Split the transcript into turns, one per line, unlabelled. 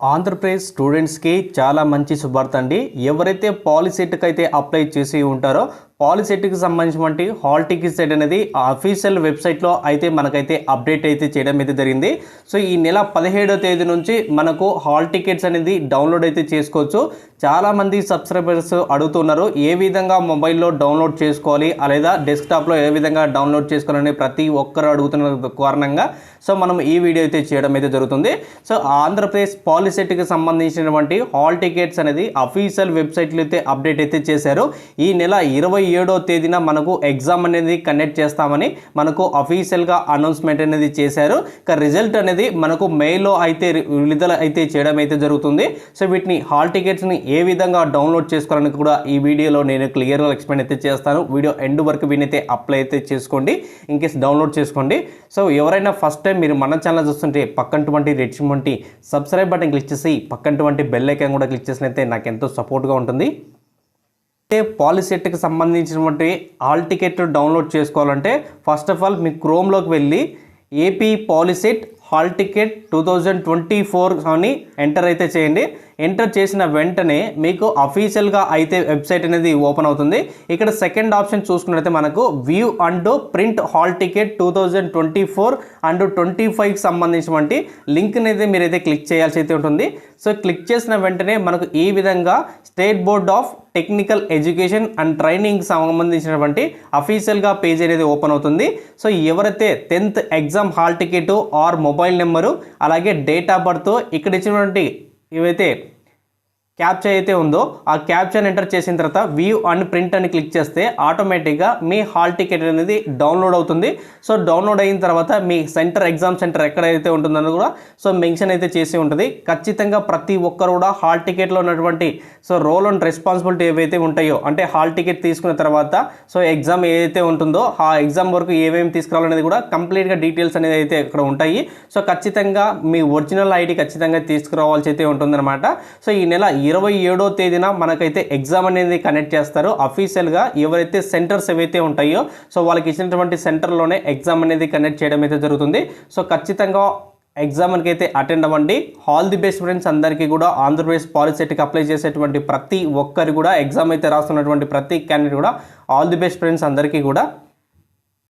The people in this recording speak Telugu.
ఆంధ్రప్రదేశ్ స్టూడెంట్స్కి చాలా మంచి శుభార్త అండి. ఎవరైతే పాలిసెట్కి అయితే అప్లై చేసి ఉంటారో పాలిసెట్కి సంబంధించినటువంటి హాల్ టికెట్ సెట్ అనేది అఫీషియల్ వెబ్సైట్లో అయితే మనకైతే అప్డేట్ అయితే చేయడం అయితే జరిగింది. సో ఈ నెల 17వ తేదీ నుంచి మనకు హాల్ టికెట్స్ అనేది డౌన్లోడ్ అయితే చేసుకోవచ్చు. చాలామంది సబ్స్క్రైబర్స్ అడుగుతున్నారు ఏ విధంగా మొబైల్లో డౌన్లోడ్ చేసుకోవాలి లేదా డెస్క్టాప్లో ఏ విధంగా డౌన్లోడ్ చేసుకోవాలని ప్రతి ఒక్కరు అడుగుతున్న కారణంగా సో మనం ఈ వీడియో అయితే చేయడం అయితే జరుగుతుంది. సో ఆంధ్రప్రదేశ్ పాలిసెట్కి సంబంధించినటువంటి హాల్ టికెట్స్ అనేది అఫీషియల్ వెబ్సైట్లో అయితే అప్డేట్ అయితే చేశారు. ఈ నెల 27వ తేదీన మనకు ఎగ్జామ్ అనేది కండక్ట్ చేస్తామని మనకు అఫీషియల్గా అనౌన్స్మెంట్ అనేది చేశారు. ఇక రిజల్ట్ అనేది మనకు మెయిల్లో అయితే విడుదల అయితే చేయడం అయితే జరుగుతుంది. సో వీటిని హాల్ టికెట్స్ని ఏ విధంగా డౌన్లోడ్ చేసుకోవాలని కూడా ఈ వీడియోలో నేను క్లియర్గా ఎక్స్ప్లెయిన్ అయితే చేస్తాను. వీడియో ఎండ్ వరకు వీనైతే అప్లై అయితే చేసుకోండి, ఇన్కేస్ డౌన్లోడ్ చేసుకోండి. సో ఎవరైనా ఫస్ట్ టైం మీరు మన ఛానల్ చూస్తుంటే పక్కనటువంటి red symbol subscribe button click చేసి పక్కనటువంటి బెల్ ఐకాన్ కూడా క్లిక్ చేసినైతే నాకు ఎంతో సపోర్ట్గా ఉంటుంది. పాలిసెట్కి సంబంధించినటువంటి హాల్ టికెట్ డౌన్లోడ్ చేసుకోవాలంటే ఫస్ట్ ఆఫ్ ఆల్ మీ క్రోమ్లోకి వెళ్ళి ఏపీ పాలిసెట్ హాల్ టికెట్ 2024 అని ఎంటర్ అయితే చేయండి. ఎంటర్ చేసిన వెంటనే మీకు అఫీషియల్గా అయితే వెబ్సైట్ అనేది ఓపెన్ అవుతుంది. ఇక్కడ సెకండ్ ఆప్షన్ చూసుకున్నట్లయితే మనకు view and print hall ticket 2024 and 25కి సంబంధించినటువంటి లింక్ అనేది మీరైతే క్లిక్ చేయాల్సి అయితే ఉంటుంది. సో క్లిక్ చేసిన వెంటనే మనకు ఈ విధంగా state board of technical education and training సంబంధించినటువంటి అఫీషియల్గా పేజ్ అనేది ఓపెన్ అవుతుంది. సో ఎవరైతే 10th exam hall ticket or mobile number అలాగే డేట్ ఆఫ్ బర్త్ ఇక్కడ ఇచ్చినటువంటి ఇవైతే క్యాప్చా అయితే ఉందో ఆ క్యాప్చాని ఎంటర్ చేసిన తర్వాత వ్యూ అండ్ ప్రింట్ అని క్లిక్ చేస్తే ఆటోమేటిక్గా మీ హాల్ టికెట్ అనేది డౌన్లోడ్ అవుతుంది. సో డౌన్లోడ్ అయిన తర్వాత మీ సెంటర్ ఎగ్జామ్ సెంటర్ ఎక్కడైతే ఉంటుందని కూడా సో మెన్షన్ అయితే చేసి ఉంటుంది. ఖచ్చితంగా ప్రతి ఒక్కరు కూడా హాల్ టికెట్లో ఉన్నటువంటి సో రోల్ అండ్ రెస్పాన్సిబిలిటీ ఏవైతే ఉంటాయో అంటే హాల్ టికెట్ తీసుకున్న తర్వాత సో ఎగ్జామ్ ఏదైతే ఉంటుందో ఆ ఎగ్జామ్ వరకు ఏమేమి తీసుకురావాలనేది కూడా కంప్లీట్గా డీటెయిల్స్ అనేది అయితే ఇక్కడ ఉంటాయి. సో ఖచ్చితంగా మీ ఒరిజినల్ ఐడి ఖచ్చితంగా తీసుకురావాల్సి అయితే ఉంటుందన్నమాట. సో ఈ నెల 27వ తేదీన మనకైతే ఎగ్జామ్ అనేది కండక్ట్ చేస్తారు. అఫీషియల్గా ఎవరైతే సెంటర్స్ ఏవైతే ఉంటాయో సో వాళ్ళకి ఇచ్చినటువంటి సెంటర్లోనే ఎగ్జామ్ అనేది కండక్ట్ చేయడం అయితే జరుగుతుంది. సో ఖచ్చితంగా ఎగ్జామ్కి అయితే అటెండ్ అవ్వండి. ఆల్ ది బెస్ట్ ఫ్రెండ్స్ అందరికీ కూడా. ఆంధ్రప్రదేశ్ పాలిసెట్కి అప్లై చేసేటువంటి ప్రతి ఒక్కరు కూడా ఎగ్జామ్ అయితే రాస్తున్నటువంటి ప్రతి క్యాండిడేట్ కూడా ఆల్ ది బెస్ట్ ఫ్రెండ్స్ అందరికీ కూడా.